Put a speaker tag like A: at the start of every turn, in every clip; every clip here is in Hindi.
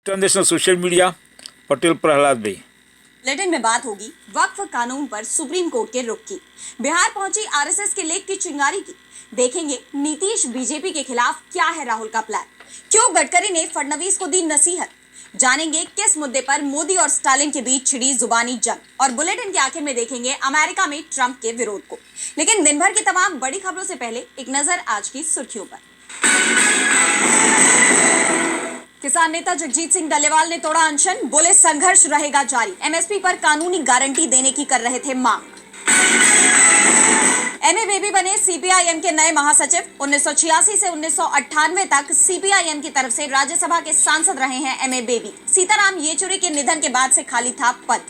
A: International social media Patel Prahlad भाई।
B: बुलेटिन में बात होगी वक्फ कानून पर सुप्रीम कोर्ट के रुख की। बिहार पहुंची आरएसएस के लेख की चिंगारी की। देखेंगे नीतीश बीजेपी के खिलाफ क्या है राहुल का प्लान, क्यों गडकरी ने फडणवीस को दी नसीहत। जानेंगे किस मुद्दे पर मोदी और स्टालिन के बीच छिड़ी जुबानी जंग। और बुलेटिन के आखिर में देखेंगे अमेरिका में ट्रंप के विरोध को। लेकिन दिन भर की तमाम बड़ी खबरों से पहले एक नजर आज की सुर्खियों पर। किसान नेता जगजीत सिंह डल्लेवाल ने तोड़ा अनशन, बोले संघर्ष रहेगा जारी। एमएसपी पर कानूनी गारंटी देने की कर रहे थे मांग। एमए बेबी बने सीपीआईएम के नए महासचिव। 1986 से 1998 तक सीपीआईएम की तरफ से राज्यसभा के सांसद रहे हैं एमए बेबी। सीताराम येचुरी के निधन के बाद से खाली था पद।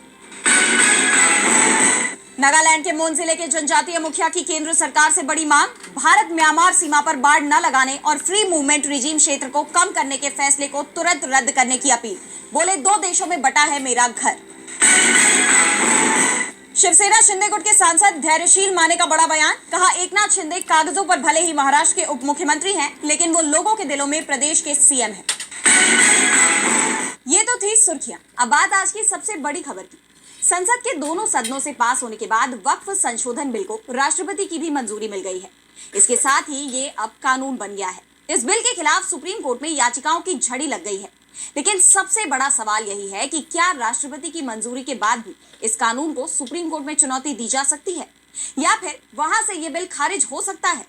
B: नागालैंड के मोन जिले के जनजातीय मुखिया की केंद्र सरकार से बड़ी मांग। भारत म्यांमार सीमा पर बाढ़ न लगाने और फ्री मूवमेंट रिजीम क्षेत्र को कम करने के फैसले को तुरंत रद्द करने की अपील। बोले 2 देशों में बटा है मेरा घर। शिवसेना शिंदे गुट के सांसद धैर्यशील माने का बड़ा बयान। कहा एकनाथ शिंदे कागजों पर भले ही महाराष्ट्र के उप मुख्यमंत्री हैं, लेकिन वो लोगों के दिलों में प्रदेश के सीएम हैं। ये तो थी सुर्खियां। अब बात आज की सबसे बड़ी खबर की। संसद के दोनों सदनों से पास होने के बाद वक्फ संशोधन बिल को राष्ट्रपति की भी मंजूरी मिल गई है। इसके साथ ही ये अब कानून बन गया है। इस बिल के खिलाफ सुप्रीम कोर्ट में याचिकाओं की झड़ी लग गई है। लेकिन सबसे बड़ा सवाल यही है कि क्या राष्ट्रपति की मंजूरी के बाद भी इस कानून को सुप्रीम कोर्ट में चुनौती दी जा सकती है, या फिर वहां से ये बिल खारिज हो सकता है।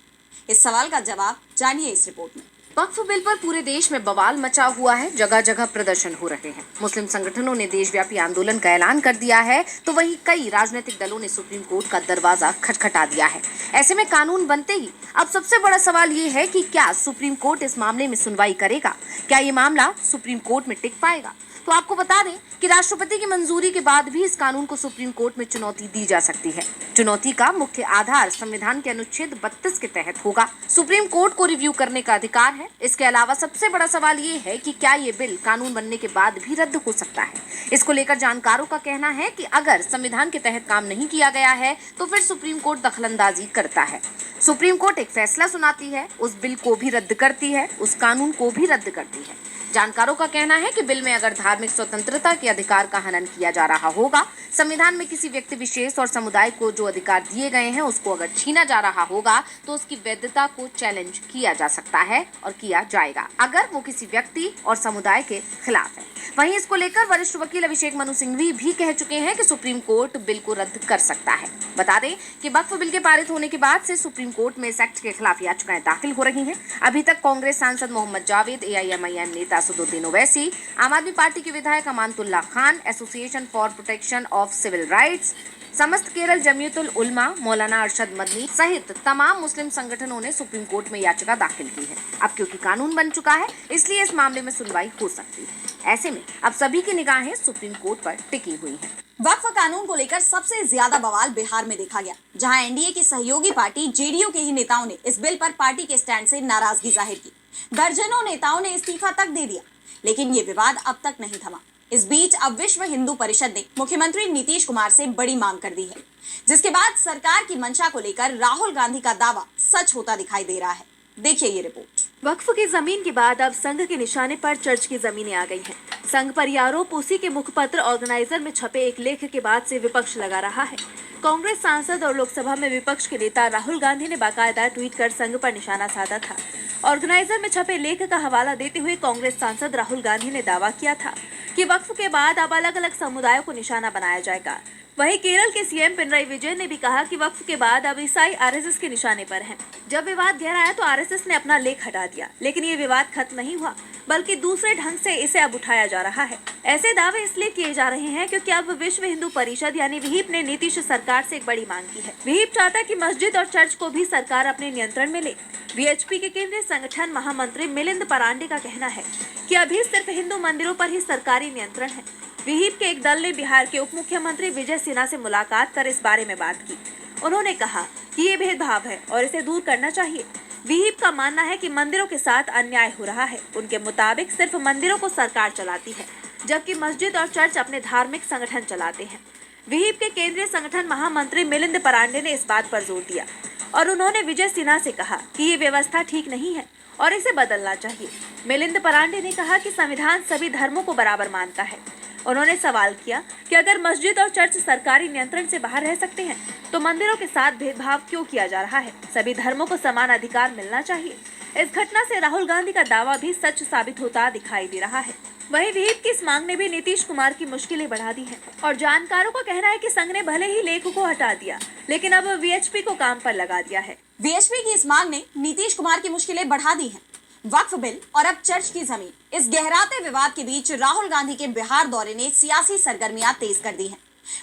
B: इस सवाल का जवाब जानिए इस रिपोर्ट में।
C: वक्फ बिल पर पूरे देश में बवाल मचा हुआ है। जगह जगह प्रदर्शन हो रहे हैं। मुस्लिम संगठनों ने देशव्यापी आंदोलन का ऐलान कर दिया है, तो वहीं कई राजनीतिक दलों ने सुप्रीम कोर्ट का दरवाजा खटखटा दिया है। ऐसे में कानून बनते ही अब सबसे बड़ा सवाल ये है कि क्या सुप्रीम कोर्ट इस मामले में सुनवाई करेगा, क्या ये मामला सुप्रीम कोर्ट में टिक पाएगा। तो आपको बता दें कि राष्ट्रपति की मंजूरी के बाद भी इस कानून को सुप्रीम कोर्ट में चुनौती दी जा सकती है। चुनौती का मुख्य आधार संविधान के अनुच्छेद 32 के तहत होगा। सुप्रीम कोर्ट को रिव्यू करने का अधिकार है। इसके अलावा सबसे बड़ा सवाल ये है कि क्या ये बिल कानून बनने के बाद भी रद्द हो सकता है। इसको लेकर जानकारों का कहना है कि अगर संविधान के तहत काम नहीं किया गया है तो फिर सुप्रीम कोर्ट दखलंदाजी करता है। सुप्रीम कोर्ट एक फैसला सुनाती है, उस बिल को भी रद्द करती है, उस कानून को भी रद्द करती है। जानकारों का कहना है कि बिल में अगर धार्मिक स्वतंत्रता के अधिकार का हनन किया जा रहा होगा, संविधान में किसी व्यक्ति विशेष और समुदाय को जो अधिकार दिए गए हैं उसको अगर छीना जा रहा होगा, तो उसकी वैधता को चैलेंज किया जा सकता है और किया जाएगा अगर वो किसी व्यक्ति और समुदाय के खिलाफ है। वहीं इसको लेकर वरिष्ठ वकील अभिषेक मनु सिंघवी भी कह चुके हैं कि सुप्रीम कोर्ट बिल को रद्द कर सकता है। बता दें कि वक्फ बिल के पारित होने के बाद से सुप्रीम कोर्ट में इस एक्ट के खिलाफ याचिकाएं दाखिल हो रही हैं। अभी तक कांग्रेस सांसद मोहम्मद जावेद, एआईएमआईएम नेता असदुद्दीन ओवैसी, आम आदमी पार्टी के विधायक Amanatullah Khan, association for protection of civil rights, Samastha Kerala Jamiatul उलमा, मौलाना अरशद मदनी सहित तमाम मुस्लिम संगठनों ने सुप्रीम कोर्ट में याचिका दाखिल की है। अब क्योंकि कानून बन चुका है, इसलिए इस मामले में सुनवाई हो सकती है। ऐसे में अब सभी की निगाहें सुप्रीम कोर्ट पर टिकी हुई हैं।
B: वक्फ कानून को लेकर सबसे ज्यादा बवाल बिहार में देखा गया, जहां एनडीए की सहयोगी पार्टी जेडीयू के ही नेताओं ने इस बिल पर पार्टी के स्टैंड से नाराजगी जाहिर की। दर्जनों नेताओं ने इस्तीफा तक दे दिया, लेकिन ये विवाद अब तक नहीं थमा। इस बीच अब विश्व हिंदू परिषद ने मुख्यमंत्री नीतीश कुमार से बड़ी मांग कर दी है, जिसके बाद सरकार की मंशा को लेकर राहुल गांधी का दावा सच होता दिखाई दे रहा है। देखिए ये रिपोर्ट।
D: वक्फ की जमीन के बाद अब संघ के निशाने पर चर्च की जमीनें आ गई हैं। संघ पर यह आरोप उसी के मुखपत्र ऑर्गेनाइजर में छपे एक लेख के बाद से विपक्ष लगा रहा है। कांग्रेस सांसद और लोकसभा में विपक्ष के नेता राहुल गांधी ने बाकायदा ट्वीट कर संघ पर निशाना साधा था। ऑर्गेनाइजर में छपे लेख का हवाला देते हुए कांग्रेस सांसद राहुल गांधी ने दावा किया था कि वक्फ के बाद अब अलग अलग समुदायों को निशाना बनाया जाएगा। वहीं केरल के सीएम पिनराई विजयन ने भी कहा कि वक्फ के बाद अब ईसाई आरएसएस के निशाने पर हैं। जब विवाद गहराया तो आरएसएस ने अपना लेख हटा दिया, लेकिन ये विवाद खत्म नहीं हुआ, बल्कि दूसरे ढंग से इसे अब उठाया जा रहा है। ऐसे दावे इसलिए किए जा रहे हैं क्योंकि अब विश्व हिंदू परिषद यानी विहिप ने नीतीश सरकार से एक बड़ी मांग की है। विहिप चाहता है कि मस्जिद और चर्च को भी सरकार अपने नियंत्रण में ले। वीएचपी के केंद्रीय संगठन महामंत्री मिलिंद परांडे का कहना है कि अभी सिर्फ हिंदू मंदिरों पर ही सरकारी नियंत्रण है। विहिप के एक दल ने बिहार के उप मुख्यमंत्री विजय सिन्हा से मुलाकात कर इस बारे में बात की। उन्होंने कहा कि ये भेदभाव है और इसे दूर करना चाहिए। विहिप का मानना है कि मंदिरों के साथ अन्याय हो रहा है। उनके मुताबिक सिर्फ मंदिरों को सरकार चलाती है, जबकि मस्जिद और चर्च अपने धार्मिक संगठन चलाते हैं। विहिप के केंद्रीय संगठन महामंत्री मिलिंद परांडे ने इस बात पर जोर दिया और उन्होंने विजय सिन्हा से कहा कि ये व्यवस्था ठीक नहीं है और इसे बदलना चाहिए। मिलिंद परांडे ने कहा कि संविधान सभी धर्मों को बराबर मानता है। उन्होंने सवाल किया कि अगर मस्जिद और चर्च सरकारी नियंत्रण से बाहर रह सकते हैं तो मंदिरों के साथ भेदभाव क्यों किया जा रहा है? सभी धर्मों को समान अधिकार मिलना चाहिए। इस घटना से राहुल गांधी का दावा भी सच साबित होता दिखाई दे रहा है। वहीं विहिप की इस मांग ने भी नीतीश कुमार की मुश्किलें बढ़ा दी हैं और जानकारों का कहना है कि संघ ने भले ही लेख को हटा दिया, लेकिन अब वीएचपी को काम पर लगा दिया है।
B: वीएचपी की इस मांग ने नीतीश कुमार की मुश्किलें बढ़ा दी हैं। वक्फ बिल और अब चर्च की जमीन, इस गहराते विवाद के बीच राहुल गांधी के बिहार दौरे ने सियासी सरगर्मियां तेज कर दी हैं।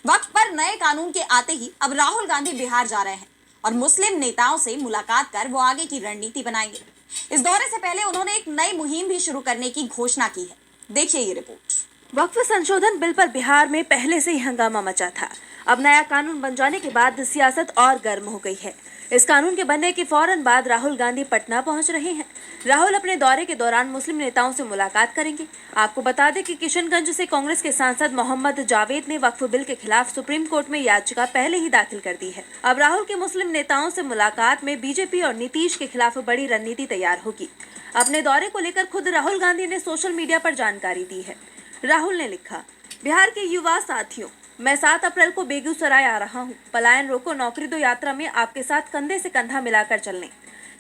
B: वक्फ पर नए कानून के आते ही अब राहुल गांधी बिहार जा रहे हैं और मुस्लिम नेताओं से मुलाकात कर वो आगे की रणनीति बनाएंगे। इस दौरे से पहले उन्होंने एक नई मुहिम भी शुरू करने की घोषणा की है। देखिए ये रिपोर्ट।
D: वक्फ संशोधन बिल पर बिहार में पहले से ही हंगामा मचा था। अब नया कानून बन जाने के बाद सियासत और गर्म हो गई है। इस कानून के बनने के फौरन बाद राहुल गांधी पटना पहुंच रहे हैं। राहुल अपने दौरे के दौरान मुस्लिम नेताओं से मुलाकात करेंगे। आपको बता दें कि किशनगंज से कांग्रेस के सांसद मोहम्मद जावेद ने वक्फ बिल के खिलाफ सुप्रीम कोर्ट में याचिका पहले ही दाखिल कर दी है। अब राहुल के मुस्लिम नेताओं से मुलाकात में बीजेपी और नीतीश के खिलाफ बड़ी रणनीति तैयार होगी। अपने दौरे को लेकर खुद राहुल गांधी ने सोशल मीडिया पर जानकारी दी है। राहुल ने लिखा, बिहार के युवा साथियों, मैं 7 अप्रैल को बेगूसराय आ रहा हूँ। पलायन रोको नौकरी दो यात्रा में आपके साथ कंधे से कंधा मिलाकर चलने।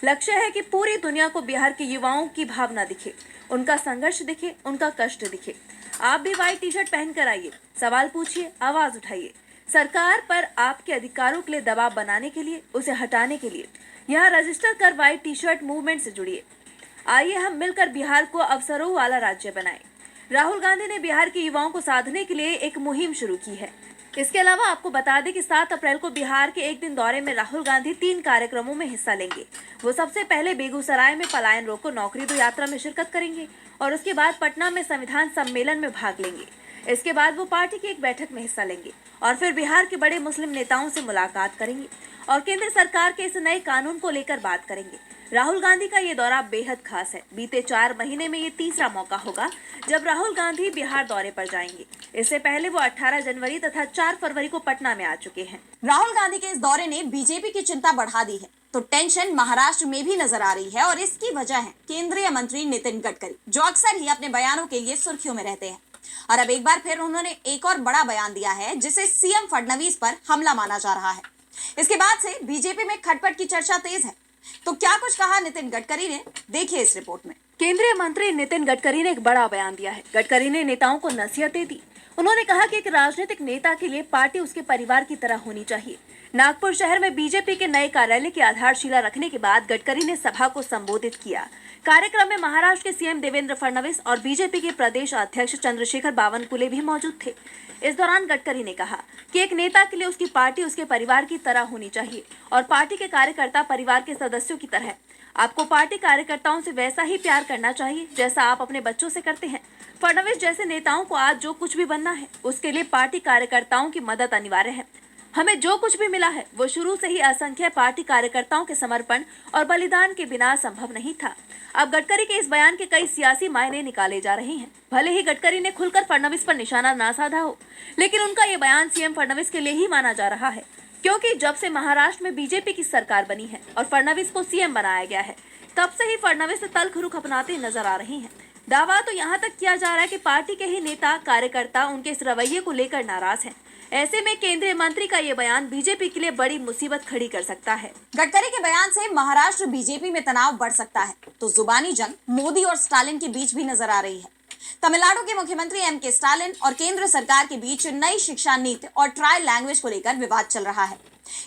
D: लक्ष्य है कि पूरी दुनिया को बिहार के युवाओं की भावना दिखे, उनका संघर्ष दिखे, उनका कष्ट दिखे। आप भी व्हाइट टी शर्ट पहन कर आइए, सवाल पूछिए, आवाज उठाइए। सरकार पर आपके अधिकारों के लिए दबाव बनाने के लिए, उसे हटाने के लिए यहाँ रजिस्टर कर व्हाइट टी शर्ट मूवमेंट से जुड़िए। आइए हम मिलकर बिहार को अवसरों वाला राज्य बनाएं। राहुल गांधी ने बिहार के युवाओं को साधने के लिए एक मुहिम शुरू की है। इसके अलावा आपको बता दें कि 7 अप्रैल को बिहार के एक दिन दौरे में राहुल गांधी 3 कार्यक्रमों में हिस्सा लेंगे। वो सबसे पहले बेगूसराय में पलायन रोको नौकरी दो यात्रा में शिरकत करेंगे और उसके बाद पटना में संविधान सम्मेलन में भाग लेंगे। इसके बाद वो पार्टी की एक बैठक में हिस्सा लेंगे और फिर बिहार के बड़े मुस्लिम नेताओं से मुलाकात करेंगे और केंद्र सरकार के इस नए कानून को लेकर बात करेंगे। राहुल गांधी का ये दौरा बेहद खास है। बीते 4 महीने में ये तीसरा मौका होगा जब राहुल गांधी बिहार दौरे पर जाएंगे। इससे पहले वो 18 जनवरी तथा 4 फरवरी को पटना में आ चुके हैं।
B: राहुल गांधी के इस दौरे ने बीजेपी की चिंता बढ़ा दी है, तो टेंशन महाराष्ट्र में भी नजर आ रही है और इसकी वजह है केंद्रीय मंत्री नितिन गडकरी, जो अक्सर ही अपने बयानों के लिए सुर्खियों में रहते हैं। और अब एक बार फिर उन्होंने एक और बड़ा बयान दिया है जिसे सीएम फडणवीस पर हमला माना जा रहा है। इसके बाद से बीजेपी में खटपट की चर्चा तेज है। तो क्या कुछ कहा नितिन गडकरी ने, देखिए इस रिपोर्ट में।
D: केंद्रीय मंत्री नितिन गडकरी ने एक बड़ा बयान दिया है। गडकरी ने नेताओं को नसीहतें दी। उन्होंने कहा कि एक राजनीतिक नेता के लिए पार्टी उसके परिवार की तरह होनी चाहिए। नागपुर शहर में बीजेपी के नए कार्यालय की आधारशिला रखने के बाद गडकरी ने सभा को संबोधित किया। कार्यक्रम में महाराष्ट्र के सीएम देवेंद्र फडणवीस और बीजेपी के प्रदेश अध्यक्ष चंद्रशेखर बावनकुले भी मौजूद थे। इस दौरान गडकरी ने कहा कि एक नेता के लिए उसकी पार्टी उसके परिवार की तरह होनी चाहिए और पार्टी के कार्यकर्ता परिवार के सदस्यों की तरह। आपको पार्टी कार्यकर्ताओं से वैसा ही प्यार करना चाहिए जैसा आप अपने बच्चों से करते हैं। फडणवीस जैसे नेताओं को आज जो कुछ भी बनना है उसके लिए पार्टी कार्यकर्ताओं की मदद अनिवार्य है। हमें जो कुछ भी मिला है वो शुरू से ही असंख्य पार्टी कार्यकर्ताओं के समर्पण और बलिदान के बिना संभव नहीं था। अब गडकरी के इस बयान के कई सियासी मायने निकाले जा रहे हैं। भले ही गडकरी ने खुलकर फडणवीस पर निशाना ना साधा हो, लेकिन उनका ये बयान सीएम फडणवीस के लिए ही माना जा रहा है, क्योंकि जब से महाराष्ट्र में बीजेपी की सरकार बनी है और फडणवीस को सीएम बनाया गया है, तब से ही फडणवीस तल्ख रुख अपनाते नजर आ रहे हैं। दावा तो यहाँ तक किया जा रहा है कि पार्टी के ही नेता कार्यकर्ता उनके इस रवैये को लेकर नाराज हैं। ऐसे में केंद्रीय मंत्री का ये बयान बीजेपी के लिए बड़ी मुसीबत खड़ी कर सकता है।
B: गडकरी के बयान से महाराष्ट्र बीजेपी में तनाव बढ़ सकता है, तो जुबानी जंग मोदी और स्टालिन के बीच भी नजर आ रही है। तमिलनाडु के मुख्यमंत्री एम.के. स्टालिन और केंद्र सरकार के बीच नई शिक्षा नीति और ट्रायल लैंग्वेज को लेकर विवाद चल रहा है।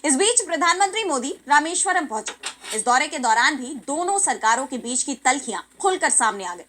B: इस बीच प्रधानमंत्री मोदी रामेश्वरम पहुंचे। इस दौरे के दौरान भी दोनों सरकारों के बीच की तल्खियां खुलकर सामने आ गई।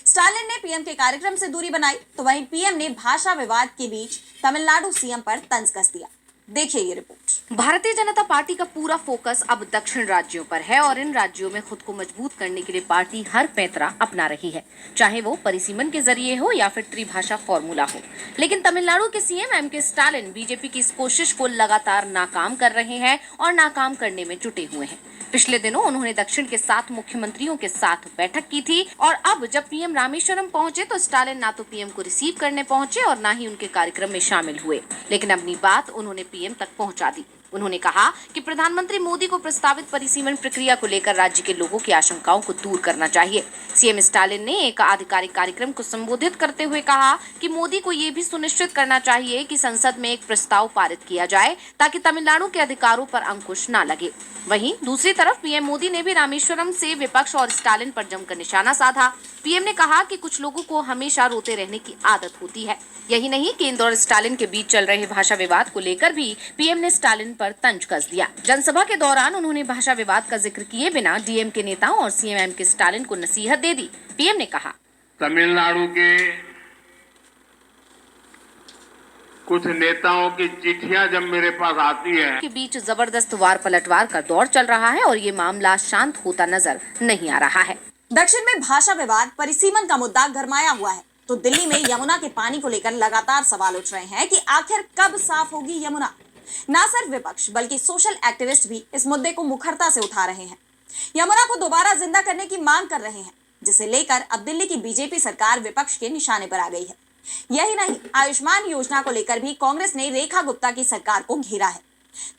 B: स्टालिन ने पीएम के कार्यक्रम से दूरी बनाई, तो वहीं पीएम ने भाषा विवाद के बीच तमिलनाडु सीएम पर तंज कस दिया। देखिए ये रिपोर्ट।
C: भारतीय जनता पार्टी का पूरा फोकस अब दक्षिण राज्यों पर है और इन राज्यों में खुद को मजबूत करने के लिए पार्टी हर पैंतरा अपना रही है, चाहे वो परिसीमन के जरिए हो या फिर त्रिभाषा फॉर्मूला हो। लेकिन तमिलनाडु के सीएम एम.के. स्टालिन बीजेपी की इस कोशिश को लगातार नाकाम कर रहे हैं और नाकाम करने में जुटे हुए हैं। पिछले दिनों उन्होंने दक्षिण के 7 मुख्यमंत्रियों के साथ बैठक की थी और अब जब पीएम रामेश्वरम पहुंचे तो स्टालिन ना तो पीएम को रिसीव करने पहुंचे और ना ही उनके कार्यक्रम में शामिल हुए, लेकिन अपनी बात उन्होंने पीएम तक पहुंचा दी। उन्होंने कहा कि प्रधानमंत्री मोदी को प्रस्तावित परिसीमन प्रक्रिया को लेकर राज्य के लोगों की आशंकाओं को दूर करना चाहिए। सीएम स्टालिन ने एक आधिकारिक कार्यक्रम को संबोधित करते हुए कहा कि मोदी को ये भी सुनिश्चित करना चाहिए कि संसद में एक प्रस्ताव पारित किया जाए ताकि तमिलनाडु के अधिकारों पर अंकुश न लगे। वहीं दूसरी तरफ पीएम मोदी ने भी रामेश्वरम से विपक्ष और स्टालिन पर जमकर निशाना साधा। पीएम ने कहा कि कुछ लोगों को हमेशा रोते रहने की आदत होती है। यही नहीं, केंद्र और स्टालिन के बीच चल रहे भाषा विवाद को लेकर भी पीएम ने स्टालिन पर तंज कस दिया। जनसभा के दौरान उन्होंने भाषा विवाद का जिक्र किए बिना डीएम के नेताओं और सीएम के स्टालिन को नसीहत दे दी। पीएम ने कहा,
E: तमिलनाडु के कुछ नेताओं की चिट्ठियां जब मेरे पास आती है
C: के बीच जबरदस्त वार पलटवार का दौर चल रहा है और ये मामला शांत होता नजर नहीं आ रहा है।
B: दक्षिण में भाषा विवाद परिसीमन का मुद्दा गरमाया हुआ है, तो दिल्ली में यमुना के पानी को लेकर लगातार सवाल उठ रहे हैं कि आखिर कब साफ होगी यमुना। न सिर्फ विपक्ष बल्कि सोशल एक्टिविस्ट भी इस मुद्दे को मुखरता से उठा रहे हैं, यमुना को दोबारा जिंदा करने की मांग कर रहे हैं, जिसे लेकर अब दिल्ली की बीजेपी सरकार विपक्ष के निशाने पर आ गई है। यही नहीं, आयुष्मान योजना को लेकर भी कांग्रेस ने रेखा गुप्ता की सरकार को घेरा है।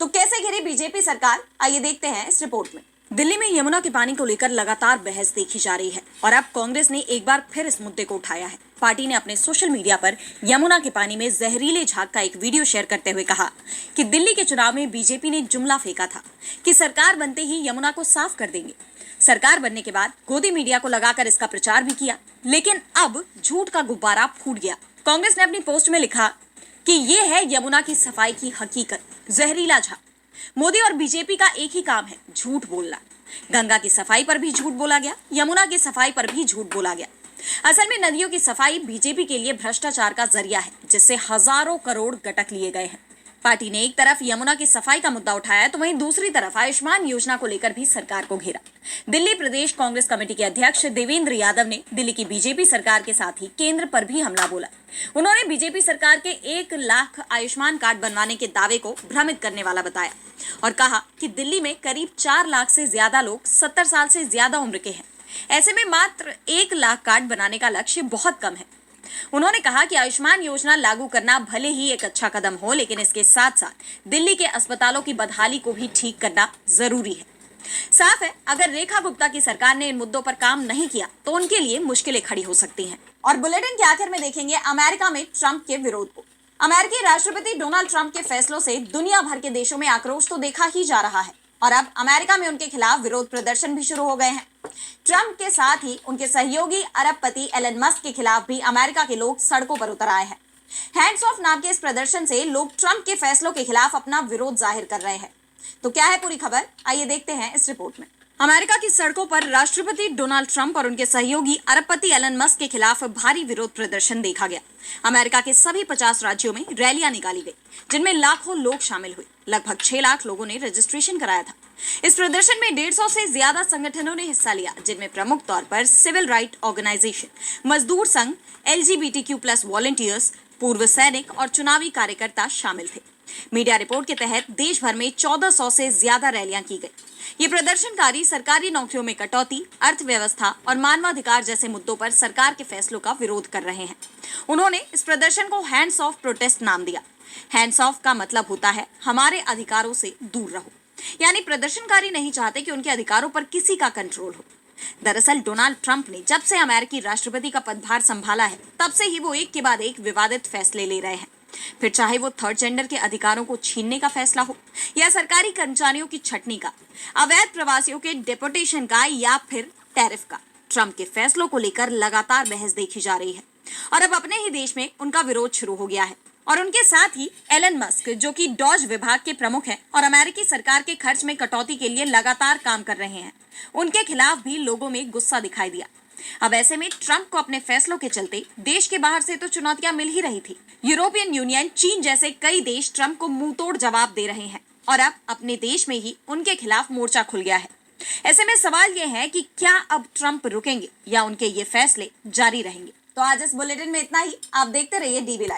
B: तो कैसे घेरी बीजेपी सरकार, आइए देखते हैं इस रिपोर्ट में। दिल्ली में यमुना के पानी को लेकर लगातार बहस देखी जा रही है और अब कांग्रेस ने एक बार फिर इस मुद्दे को उठाया है। पार्टी ने अपने सोशल मीडिया पर यमुना के पानी में जहरीले झाग का एक वीडियो शेयर करते हुए कहा कि दिल्ली के चुनाव में बीजेपी ने जुमला फेंका था कि सरकार बनते ही यमुना को साफ कर देंगे। सरकार बनने के बाद गोदी मीडिया को लगाकर इसका प्रचार भी किया, लेकिन अब झूठ का गुब्बारा फूट गया। कांग्रेस ने अपनी पोस्ट में लिखा कि ये है यमुना की सफाई की हकीकत, जहरीला झाग। मोदी और बीजेपी का एक ही काम है, झूठ बोलना। गंगा की सफाई पर भी झूठ बोला गया, यमुना की सफाई पर भी झूठ बोला गया। असल में नदियों की सफाई बीजेपी के लिए भ्रष्टाचार का जरिया है, जिससे हजारों करोड़ गटक लिए गए हैं। पार्टी ने एक तरफ यमुना की सफाई का मुद्दा उठाया तो वहीं दूसरी तरफ आयुष्मान योजना को लेकर भी सरकार को घेरा। दिल्ली प्रदेश कांग्रेस कमेटी के अध्यक्ष देवेंद्र यादव ने दिल्ली की बीजेपी सरकार के साथ ही केंद्र पर भी हमला बोला। उन्होंने बीजेपी सरकार के 1 लाख आयुष्मान कार्ड बनवाने के दावे को भ्रमित करने वाला बताया और कहा कि दिल्ली में करीब 4 लाख से ज्यादा लोग 70 साल से ज्यादा उम्र के हैं। ऐसे में मात्र 1 लाख कार्ड बनाने का लक्ष्य बहुत कम है। उन्होंने कहा कि आयुष्मान योजना लागू करना भले ही एक अच्छा कदम हो, लेकिन इसके साथ साथ दिल्ली के अस्पतालों की बदहाली को भी ठीक करना जरूरी है। साफ है, अगर रेखा गुप्ता की सरकार ने इन मुद्दों पर काम नहीं किया तो उनके लिए मुश्किलें खड़ी हो सकती हैं। और बुलेटिन के आखिर में देखेंगे अमेरिका में ट्रंप के विरोध को। अमेरिकी राष्ट्रपति डोनाल्ड ट्रंप के फैसलों से दुनिया भर के देशों में आक्रोश तो देखा ही जा रहा है और अब अमेरिका में उनके खिलाफ विरोध प्रदर्शन भी शुरू हो गए हैं। ट्रंप के साथ ही उनके सहयोगी अरबपति एलन मस्क के खिलाफ भी अमेरिका के लोग सड़कों पर उतर आए हैं। हैंड्स ऑफ नाम के इस प्रदर्शन से लोग ट्रंप के फैसलों के खिलाफ अपना विरोध जाहिर कर रहे हैं। तो क्या है पूरी खबर, आइए देखते हैं इस रिपोर्ट में। अमेरिका की सड़कों पर राष्ट्रपति डोनाल्ड ट्रंप और उनके सहयोगी अरबपति एलन मस्क के खिलाफ भारी विरोध प्रदर्शन देखा गया। अमेरिका के सभी 50 राज्यों में रैलियां निकाली गई, जिनमें लाखों लोग शामिल हुए। लगभग 6 लाख लोगों ने रजिस्ट्रेशन कराया था। इस प्रदर्शन में 150 से ज्यादा संगठनों ने हिस्सा लिया, जिनमें प्रमुख तौर पर सिविल राइट ऑर्गेनाइजेशन, मजदूर संघ, LGBTQ+ वॉलंटियर्स, पूर्व सैनिक और चुनावी कार्यकर्ता शामिल थे। मीडिया रिपोर्ट के तहत देश भर में 1400 से ज्यादा रैलियां की गई। ये प्रदर्शनकारी सरकारी नौकरियों में कटौती, अर्थव्यवस्था और मानवाधिकार जैसे मुद्दों पर सरकार के फैसलों का विरोध कर रहे हैं। उन्होंने इस प्रदर्शन को हैंड्स ऑफ प्रोटेस्ट नाम दिया। हैंड्स ऑफ का मतलब होता है हमारे अधिकारों से दूर रहो, यानी प्रदर्शनकारी नहीं चाहते कि उनके अधिकारों पर किसी का कंट्रोल हो। दरअसल डोनाल्ड ट्रंप ने जब से अमेरिकी राष्ट्रपति का पदभार संभाला है, तब से ही वो एक के बाद एक विवादित फैसले ले रहे हैं। फिर चाहे वो थर्ड जेंडर के अधिकारों को छीनने का फैसला हो, या सरकारी कर्मचारियों की छटनी का, अवैध प्रवासियों के डिपोटेशन का, या फिर टैरिफ का। ट्रंप के फैसलों को लेकर लगातार बहस देखी जा रही है और अब अपने ही देश में उनका विरोध शुरू हो गया है। और उनके साथ ही एलन मस्क, जो कि डॉज विभाग के प्रमुख हैं और अमेरिकी सरकार के खर्च में कटौती के लिए लगातार काम कर रहे हैं, उनके खिलाफ भी लोगों में गुस्सा दिखाई दिया। अब ऐसे में ट्रंप को अपने फैसलों के चलते देश के बाहर से तो चुनौतियां मिल ही रही थी। यूरोपियन यूनियन, चीन जैसे कई देश ट्रंप को मुंहतोड़ जवाब दे रहे हैं और अब अपने देश में ही उनके खिलाफ मोर्चा खुल गया है। ऐसे में सवाल यह है कि क्या अब ट्रंप रुकेंगे या उनके ये फैसले जारी रहेंगे। तो आज इस बुलेटिन में इतना ही। आप देखते रहिए DB लाइव।